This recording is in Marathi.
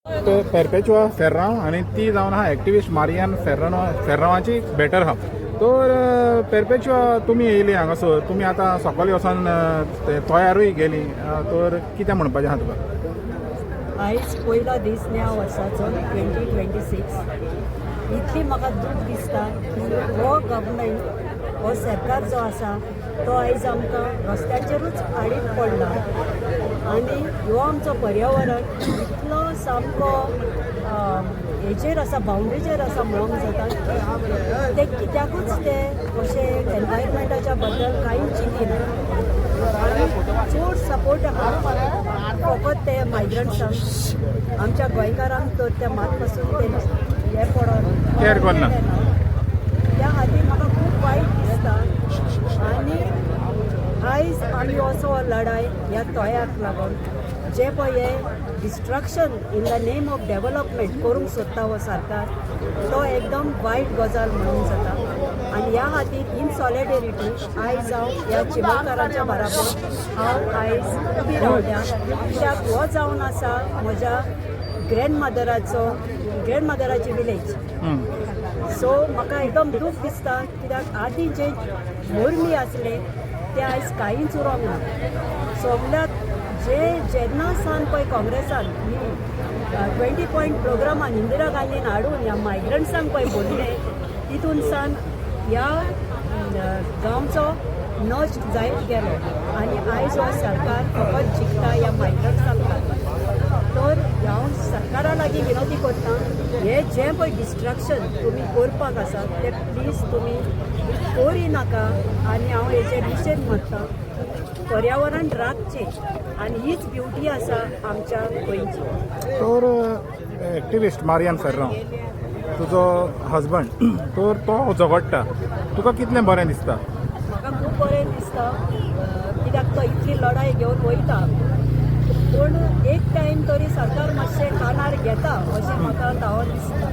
पेरपेच्युआ फेर्रांव आणि ती जावन आहा एक्टिविस्ट मारियान फेर्रांवाची बेटर आहा. तर पेरपेच्युआ तुमी येयली हांगासर, तुमी आतां सकाळीं वचोन तोयारूय गेली, तर कितें म्हणपाचें आहा तुका? आयज पयलो दीस न्या वर्साचो 2026. इतली म्हाका दूख दिसता की हो गव्हर्मेंट, हो सरकार जो आसा तो आयज आमकां रस्त्याचेरूच आडीत पडला आनी हो आमचो पर्यावरण इतलो सामको हेचेर आसा, बाउंड्रीचेर आसा म्हणूंक जाता. ते कित्याकूच ते अशे एनवायरमेंटाच्या बद्दल कांयच चिंतिना आनी चड सपोर्ट आहा फकत ते मायग्रंट्सांक. आमच्या गोंयकारांक तर त्या मात पासून ते हे पडोन केअर करना. त्या खातीर म्हाका खूब वायट दिसता. आनी आयज आमी असो लढाय ह्या तोयाक लागून जे पळय हे destruction in the name of development करूंक सोदता हो सरकार, तो एकदम वायट गजाल म्हणूंक जाता. आनी ह्या खातीर इन सॉलिडेरिटी आयज हांव ह्या चिमलकारांच्या बराबर हांव आयज उबी रावल्या. कित्याक हो जावन आसा म्हज्या ग्रँडमदराची विलेज. सो म्हाका एकदम दूख दिसता कित्याक आदीं जे मोरमी आसले ते आयज कांयच उरोंक ना. सगळ्याक जेन्ना सान पळय काँग्रेसान 20 पॉयंट प्रोग्रामान इंदिरा गांधीन हाडून ह्या मायग्रंट्सांक पळय बोलले, तितून सान ह्या गांवचो नश्ट जायत गेलो आनी आयज हो सरकार फकत जिखता ह्या मायग्रंट्सांक लागून. तर हांव सरकारा लागीं विनोदी करता, हे जें पळय डिस्ट्रक्शन तुमी करपाक आसा ते प्लीज तुमी करी नाका. आनी हांव हेचेर निशेध मारता. पर्यावरण राखचें आनी हीच ब्युटी आसा आमच्या गोंयची. तर एक्टिविस्ट मारियान फेर्रांव, तुजो हजबंड, तर तो झगडटा, तुका कितलें बरें दिसता? म्हाका खूब बरें दिसता कित्याक तो इतली लढाई घेवन वयता, पूण एक टायम तरी सरकार मातशें कानार घेता अशें म्हाका दावो दिसता.